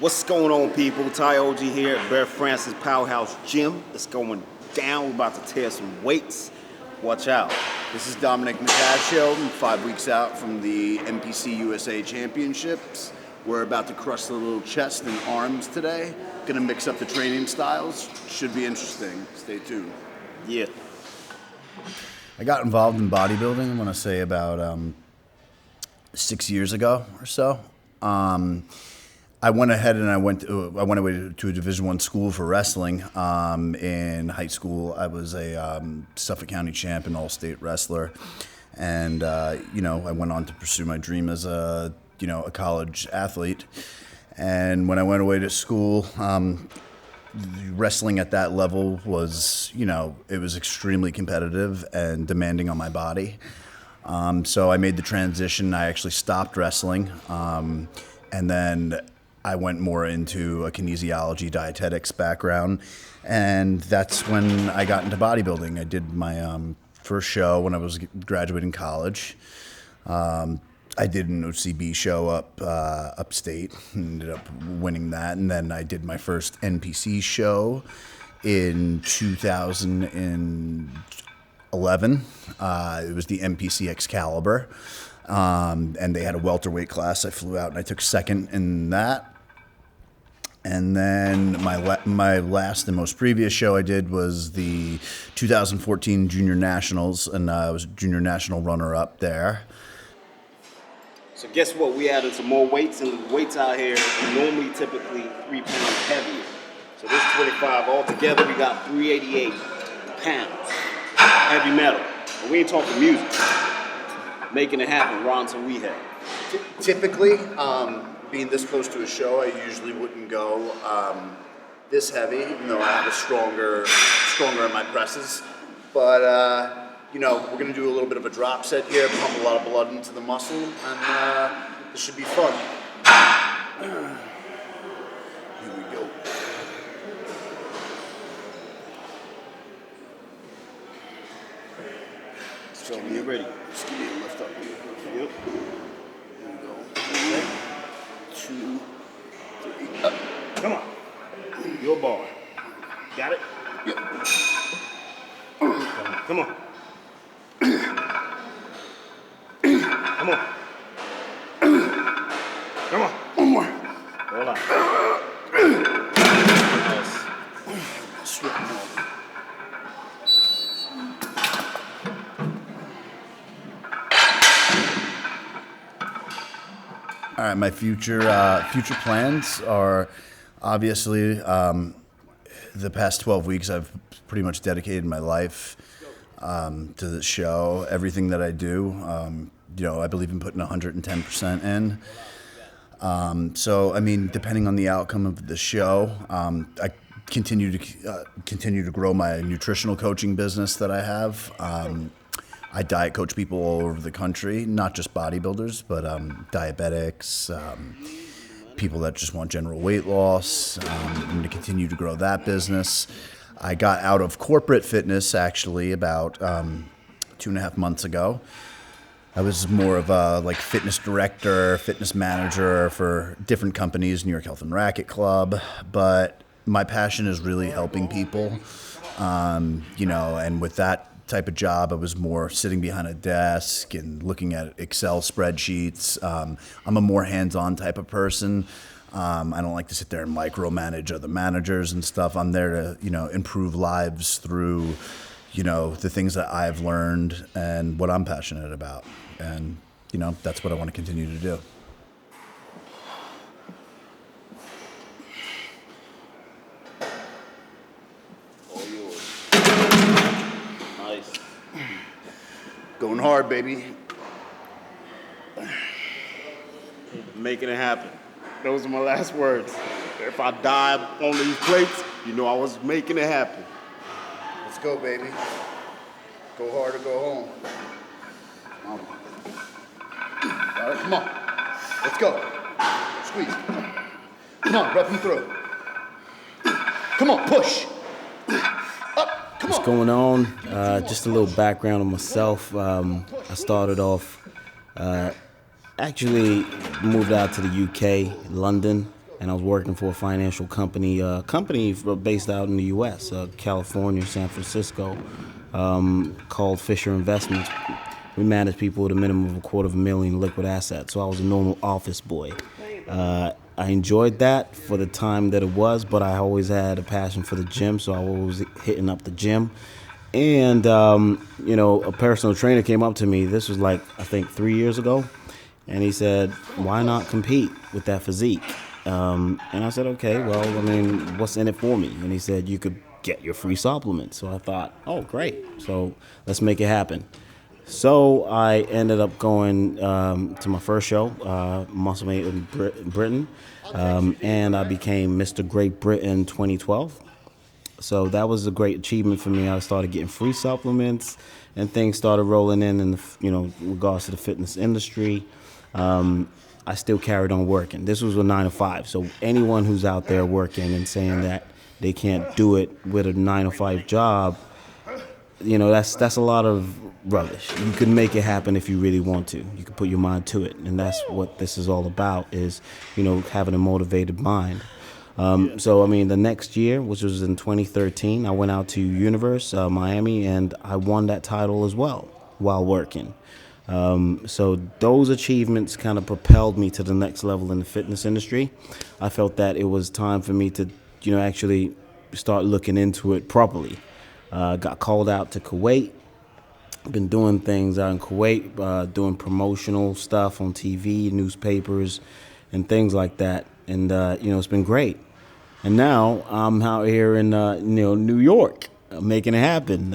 What's going on, people? Ty OG here at Bear Francis Powerhouse Gym. It's going down. We're about to tear some weights. Watch out. This is Dominick Mutascio. I'm 5 weeks out from the NPC USA Championships. We're about to crush the little chest and arms today. Gonna mix up the training styles. Should be interesting. Stay tuned. Yeah. I got involved in bodybuilding, I want to say about 6 years ago or so. I went ahead and I went away to a Division I school for wrestling. In high school, I was a Suffolk County champ and all-state wrestler, and I went on to pursue my dream as a college athlete. And when I went away to school, wrestling at that level was, it was extremely competitive and demanding on my body. So I made the transition. I actually stopped wrestling, and then I went more into a kinesiology, dietetics background, and that's when I got into bodybuilding. I did my first show when I was graduating college. I did an OCB show upstate, ended up winning that, and then I did my first NPC show in 2011. It was the NPC Excalibur, and they had a welterweight class. I flew out and I took second in that. And then my last and most previous show I did was the 2014 Junior Nationals, and I was a Junior National runner-up there. So guess what? We added some more weights, and the weights out here are normally typically 3 pounds heavier. So this 25 altogether, we got 388 pounds. Heavy metal. And we ain't talking music. Making it happen, Ron, so we have. Typically, being this close to a show, I usually wouldn't go this heavy, even though I have a stronger in my presses. But we're gonna do a little bit of a drop set here, pump a lot of blood into the muscle, and this should be fun. Here we go. So when you're ready. Just give me a lift up here. Yep. Here we go. 2, 3, up. Come on. Your ball. Got it? Yep. Come on. Come on. Come on. One more. Hold on. Nice. Strip them off. All right, my future plans are obviously the past 12 weeks I've pretty much dedicated my life to the show. Everything that I do, I believe in putting 110% in. So, I mean, depending on the outcome of the show, I continue to grow my nutritional coaching business that I have. I diet coach people all over the country, not just bodybuilders, but diabetics, people that just want general weight loss. I'm going to continue to grow that business. I got out of corporate fitness actually about 2.5 months ago. I was more of a fitness director, fitness manager for different companies, New York Health and Racquet Club, but my passion is really helping people, and with that type of job, I was more sitting behind a desk and looking at Excel spreadsheets. I'm a more hands-on type of person. I don't like to sit there and micromanage other managers and stuff. I'm there to, improve lives through, the things that I've learned and what I'm passionate about. And, that's what I want to continue to do. Going hard, baby. Making it happen. Those are my last words. If I die on these plates, I was making it happen. Let's go, baby. Go hard or go home. All right, come on. Let's go. Squeeze. Come on, rep him through. Come on, push. What's going on? Just a little background on myself. I started off, actually moved out to the UK, London, and I was working for a financial company, based out in the U.S., California, San Francisco, called Fisher Investments. We manage people with a minimum of $250,000 liquid assets. So I was a normal office boy. I enjoyed that for the time that it was, but I always had a passion for the gym, so I was hitting up the gym. And, a personal trainer came up to me. This was like, I think 3 years ago. And he said, why not compete with that physique? And I said, okay, well, what's in it for me? And he said, you could get your free supplements. So I thought, oh, great. So let's make it happen. So I ended up going to my first show, Muscle Made in Britain, and I became Mr. Great Britain 2012. So that was a great achievement for me. I started getting free supplements, and things started rolling in regards to the fitness industry. I still carried on working. This was a 9 to 5. So anyone who's out there working and saying that they can't do it with a 9 to 5 job, that's a lot of rubbish. You can make it happen if you really want to. You can put your mind to it, and that's what this is all about. Is having a motivated mind. The next year, which was in 2013, I went out to Universe, Miami, and I won that title as well while working. So those achievements kind of propelled me to the next level in the fitness industry. I felt that it was time for me to, actually start looking into it properly. Got called out to Kuwait. Been doing things out in Kuwait, doing promotional stuff on TV, newspapers, and things like that. And, it's been great. And now I'm out here in, New York, making it happen,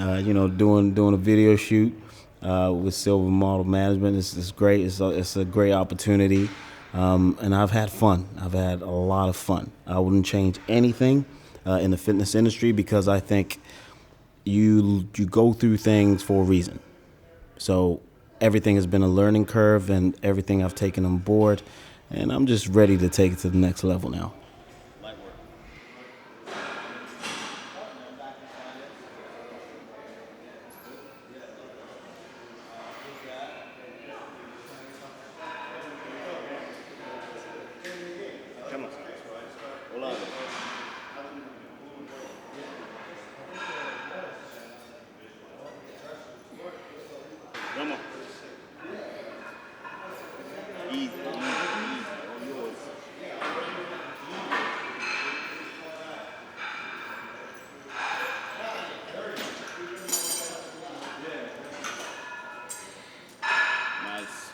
doing a video shoot with Silver Model Management. It's great. It's a great opportunity. And I've had fun. I've had a lot of fun. I wouldn't change anything in the fitness industry because I think you go through things for a reason. So everything has been a learning curve, and everything I've taken on board, and I'm just ready to take it to the next level now. Come on. Hold on. Come on. Easy. All yours. Nice.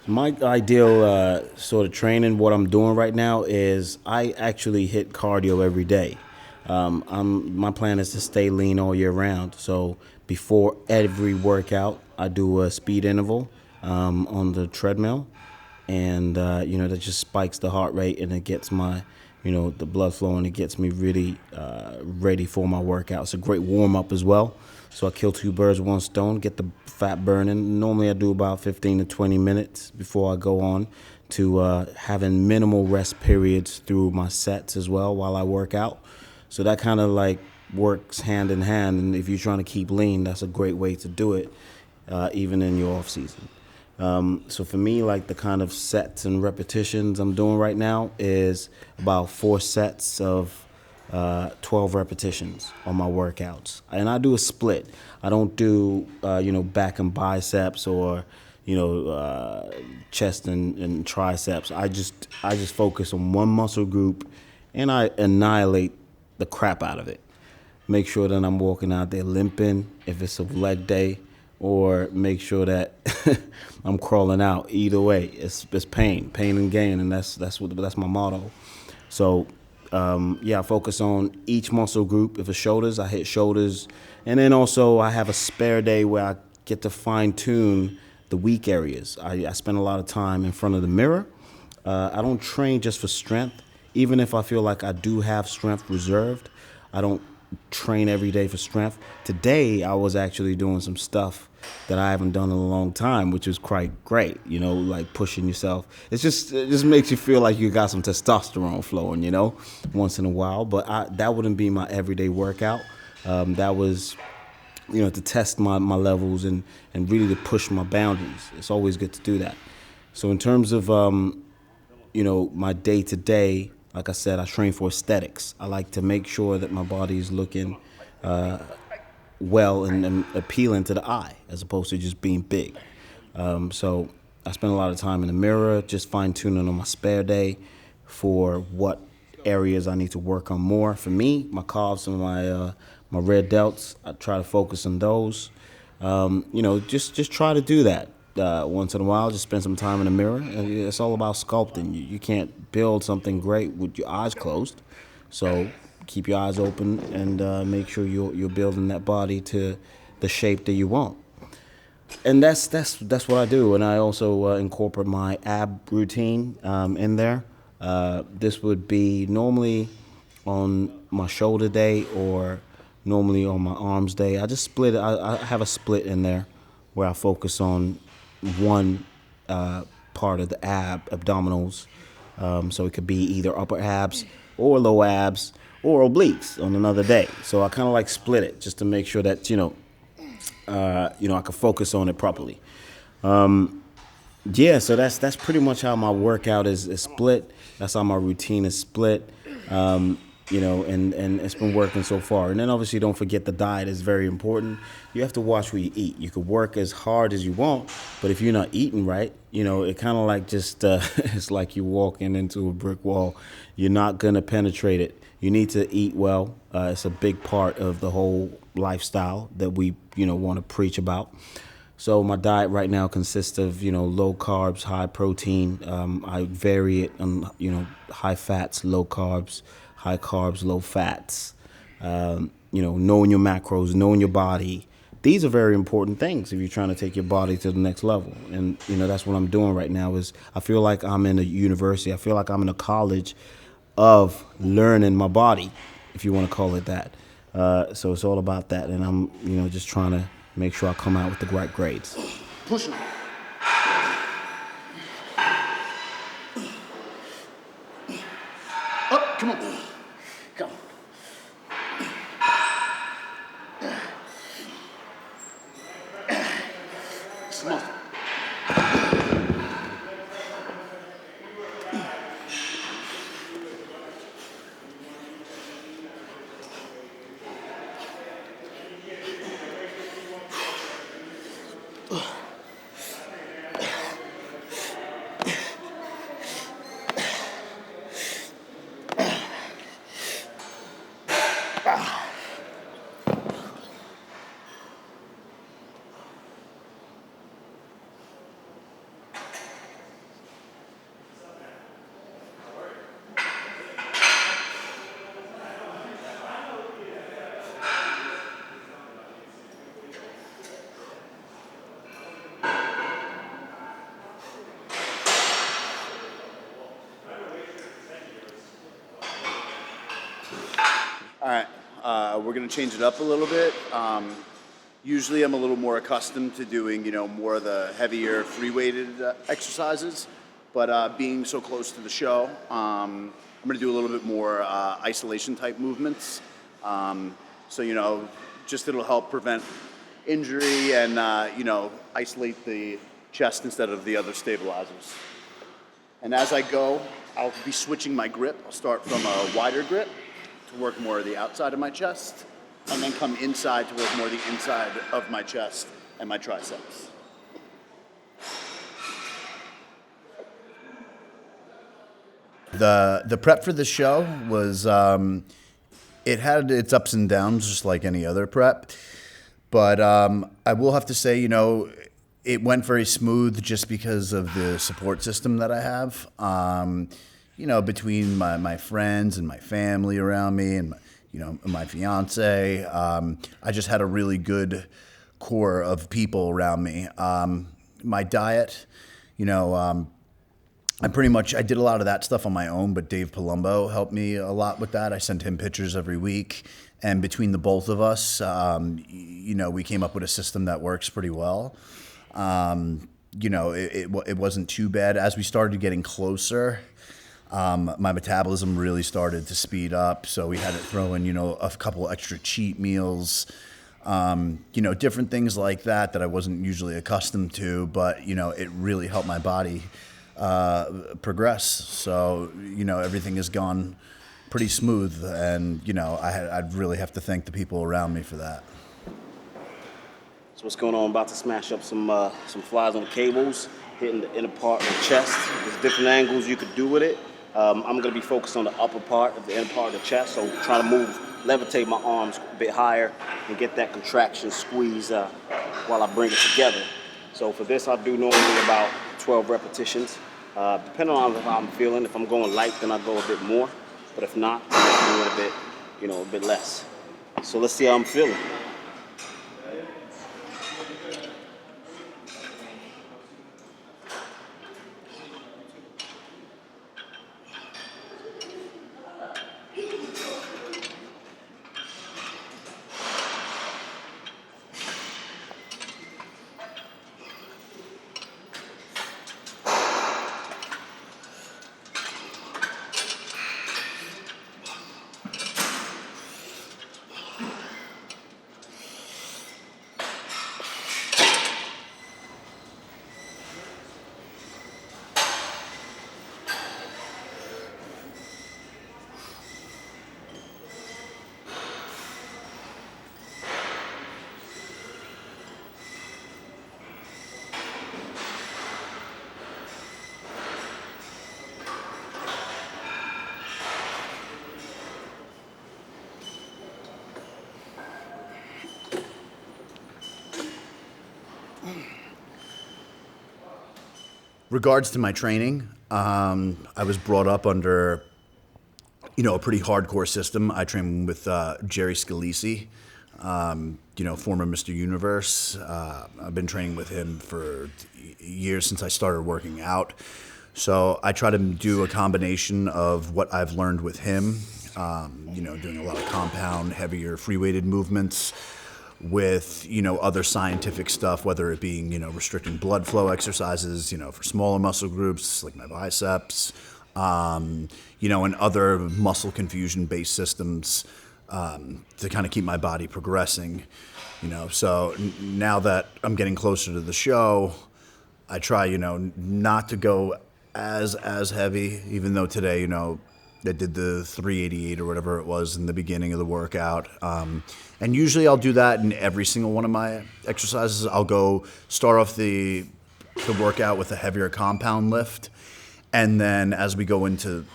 My ideal sort of training, what I'm doing right now is I actually hit cardio every day. My plan is to stay lean all year round. So before every workout, I do a speed interval on the treadmill, and that just spikes the heart rate, and it gets my the blood flowing. It gets me really ready for my workout. It's a great warm up as well. So I kill two birds with one stone, get the fat burning. Normally I do about 15 to 20 minutes before I go on to having minimal rest periods through my sets as well while I work out. So that kind of like works hand in hand. And if you're trying to keep lean, that's a great way to do it, even in your off season. So for me, like the kind of sets and repetitions I'm doing right now is about 4 sets of 12 repetitions on my workouts. And I do a split. I don't do, back and biceps or, chest and triceps. I just focus on one muscle group, and I annihilate the crap out of it. Make sure that I'm walking out there limping if it's a leg day, or make sure that I'm crawling out. Either way, it's pain and gain, and that's my motto. So I focus on each muscle group. If it's shoulders, I hit shoulders, and then also I have a spare day where I get to fine tune the weak areas. I spend a lot of time in front of the mirror. I don't train just for strength, even if I feel like I do have strength reserved. I don't train every day for strength. Today, I was actually doing some stuff that I haven't done in a long time, which is quite great, like pushing yourself. It just makes you feel like you got some testosterone flowing, once in a while. But that wouldn't be my everyday workout. That was, to test my levels and really to push my boundaries. It's always good to do that. So in terms of, my day-to-day, like I said, I train for aesthetics. I like to make sure that my body is looking well and appealing to the eye, as opposed to just being big. So I spend a lot of time in the mirror, just fine-tuning on my spare day for what areas I need to work on more. For me, my calves and my red delts, I try to focus on those. Just try to do that once in a while. Just spend some time in the mirror. It's all about sculpting. You can't build something great with your eyes closed. So keep your eyes open and make sure you're building that body to the shape that you want. And that's what I do. And I also incorporate my ab routine in there. This would be normally on my shoulder day or normally on my arms day. I just split it. I have a split in there where I focus on one part of the abdominals. So it could be either upper abs or lower abs or obliques on another day. So I kind of like split it just to make sure that, I can focus on it properly. So that's pretty much how my workout is split. That's how my routine is split. And it's been working so far. And then obviously don't forget the diet is very important. You have to watch what you eat. You could work as hard as you want, but if you're not eating right, it kind of like just, it's like you're walking into a brick wall. You're not going to penetrate it. You need to eat well. It's a big part of the whole lifestyle that we, want to preach about. So my diet right now consists of, low carbs, high protein. I vary it on, high fats, low carbs, high carbs, low fats. Knowing your macros, knowing your body. These are very important things if you're trying to take your body to the next level. And, that's what I'm doing right now is I feel like I'm in a university. I feel like I'm in a college of learning my body, if you want to call it that. So it's all about that. And I'm, just trying to make sure I come out with the right grades. Push them. Up, come on. Come. Come on. All right, we're going to change it up a little bit. Usually I'm a little more accustomed to doing, more of the heavier free-weighted exercises. But being so close to the show, I'm going to do a little bit more isolation-type movements. So, just it'll help prevent injury and, isolate the chest instead of the other stabilizers. And as I go, I'll be switching my grip. I'll start from a wider grip to work more of the outside of my chest, and then come inside to work more of the inside of my chest and my triceps. The prep for the show was, it had its ups and downs just like any other prep. But I will have to say, it went very smooth just because of the support system that I have. Between my friends and my family around me and, my fiance, I just had a really good core of people around me. My diet, I did a lot of that stuff on my own, but Dave Palumbo helped me a lot with that. I sent him pictures every week, and between the both of us, we came up with a system that works pretty well. It wasn't too bad. As we started getting closer, my metabolism really started to speed up, so we had to throw in, a couple extra cheat meals, different things like that I wasn't usually accustomed to, but, it really helped my body progress. So, everything has gone pretty smooth, and, I'd really have to thank the people around me for that. So what's going on? I'm about to smash up some flies on the cables, hitting the inner part of the chest. There's different angles you could do with it. I'm going to be focused on the upper part of the inner part of the chest, so try to levitate my arms a bit higher and get that contraction squeeze while I bring it together. So for this, I'll do normally about 12 repetitions. Depending on how I'm feeling, if I'm going light, then I go a bit more. But if not, I do it a bit less. So let's see how I'm feeling. Regards to my training, I was brought up under, a pretty hardcore system. I train with Jerry Scalisi, former Mr. Universe. I've been training with him for years since I started working out. So I try to do a combination of what I've learned with him, doing a lot of compound, heavier, free-weighted movements, with other scientific stuff, whether it being restricting blood flow exercises for smaller muscle groups like my biceps, and other muscle confusion based systems to kind of keep my body progressing. So now that I'm getting closer to the show, I try not to go as heavy, even though today I did the 388 or whatever it was in the beginning of the workout. And usually I'll do that in every single one of my exercises. I'll go start off the workout with a heavier compound lift. And then as we go into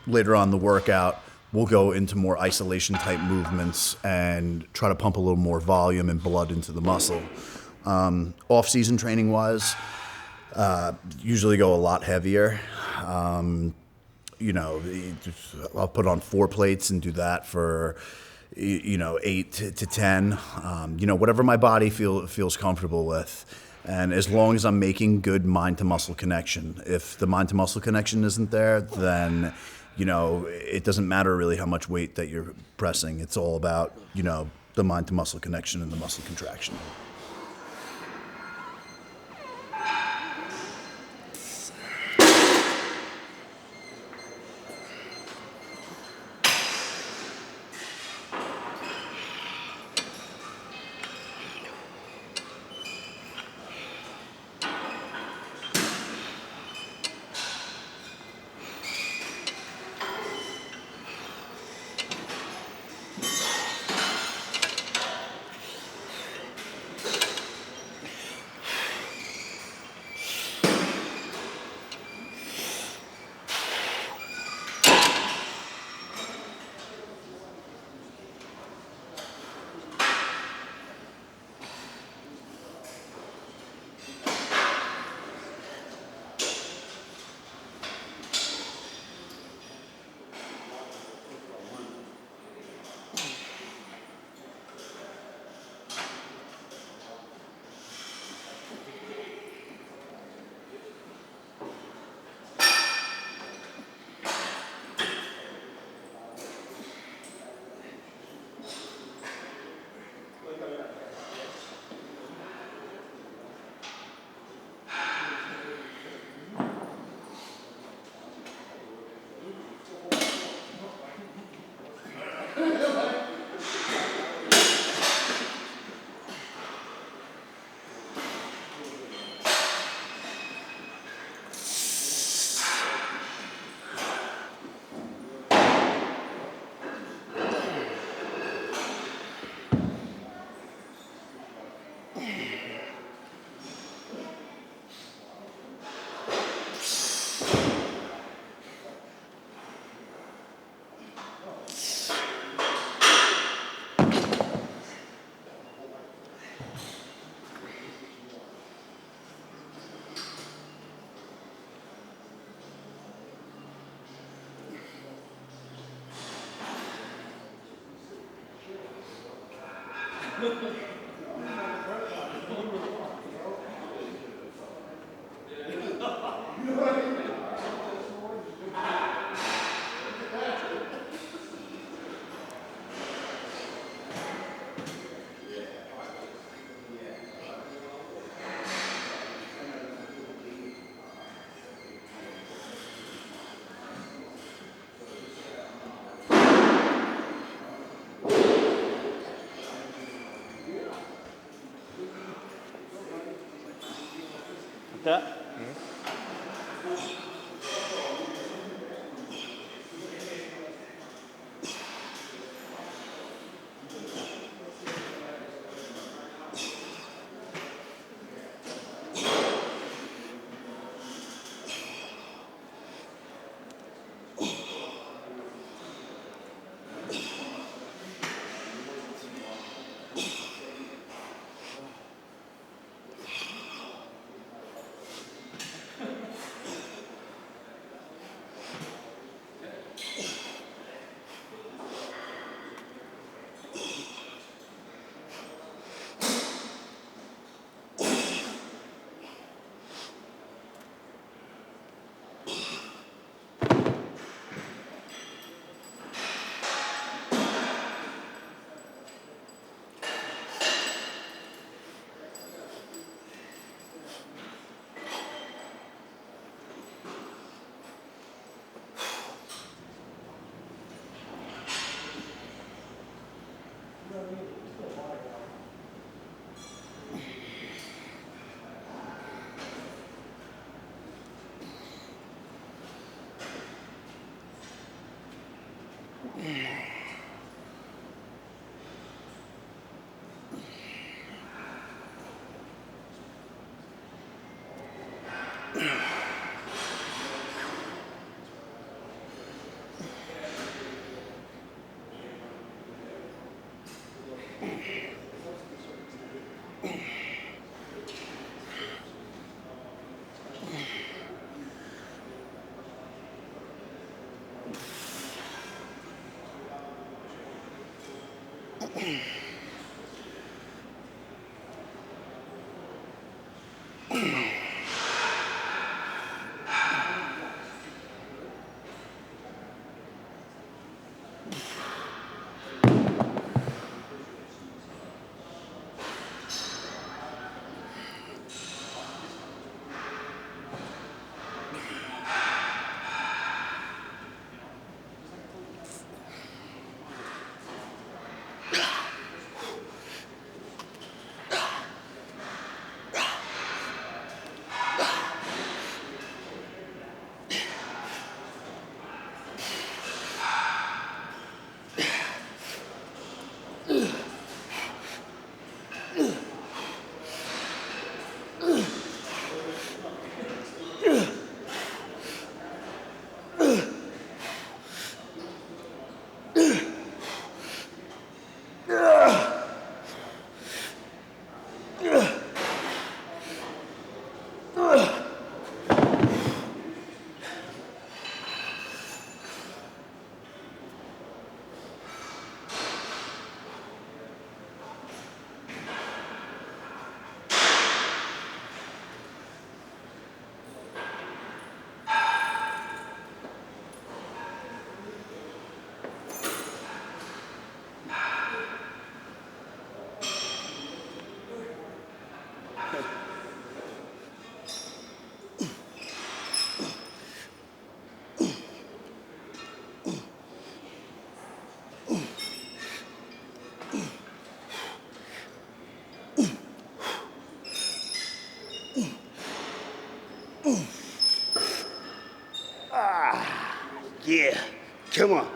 later on the workout, we'll go into more isolation type movements and try to pump a little more volume and blood into the muscle. Off-season training wise, usually go a lot heavier. I'll put on 4 plates and do that for 8 to 10, whatever my body feels comfortable with. And as long as I'm making good mind to muscle connection. If the mind to muscle connection isn't there, then, it doesn't matter really how much weight that you're pressing. It's all about, the mind to muscle connection and the muscle contraction. That? Yeah, come on.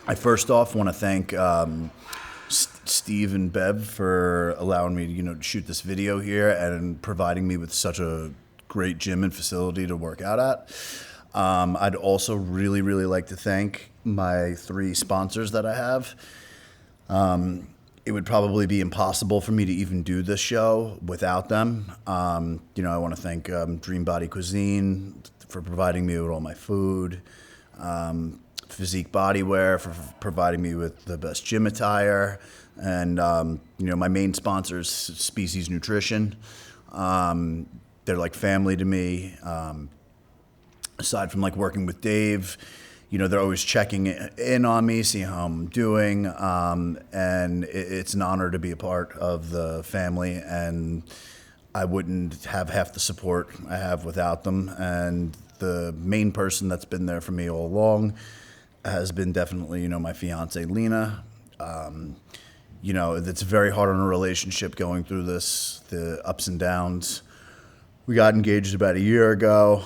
I first off want to thank Steve and Bev for allowing me to shoot this video here and providing me with such a great gym and facility to work out at. I'd also really like to thank my 3 sponsors that I have. It would probably be impossible for me to even do this show without them. I want to thank Dream Body Cuisine for providing me with all my food. Physique Bodywear for providing me with the best gym attire, and my main sponsors, Species Nutrition. They're like family to me. Aside from like working with Dave, they're always checking in on me, see how I'm doing, and it's an honor to be a part of the family, and I wouldn't have half the support I have without them. And the main person that's been there for me all along has been definitely, my fiance, Lena. It's very hard on a relationship going through this, the ups and downs. We got engaged about a year ago,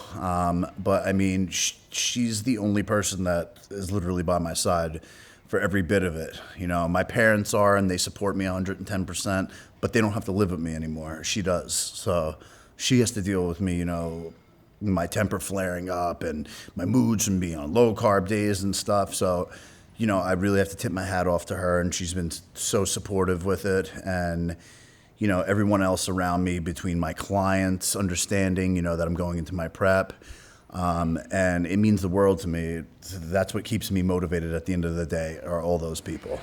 but I mean, she's the only person that is literally by my side for every bit of it. My parents are, and they support me 110%, but they don't have to live with me anymore. She does. So she has to deal with me, my temper flaring up and my moods from being on low carb days and stuff. So, I really have to tip my hat off to her, and she's been so supportive with it. And, everyone else around me, between my clients understanding, that I'm going into my prep. And it means the world to me. That's what keeps me motivated at the end of the day, are all those people.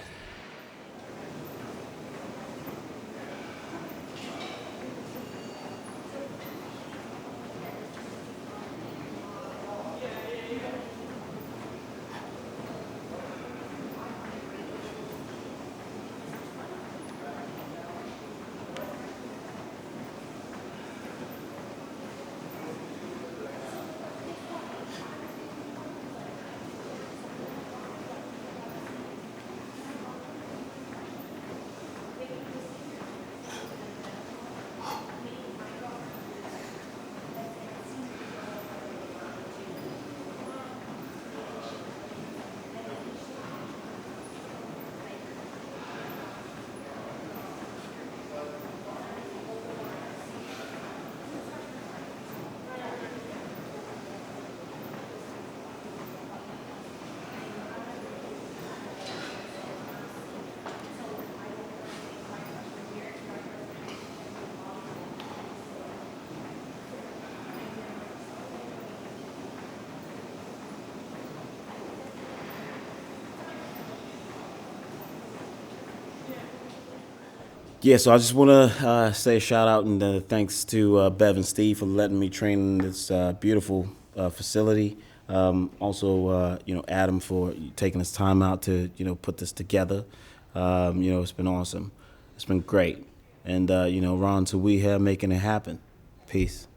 Yeah, so I just want to say a shout out and thanks to Bev and Steve for letting me train in this beautiful facility. Also, Adam for taking his time out to, put this together. It's been awesome. It's been great. And, Ron Tawee here making it happen. Peace.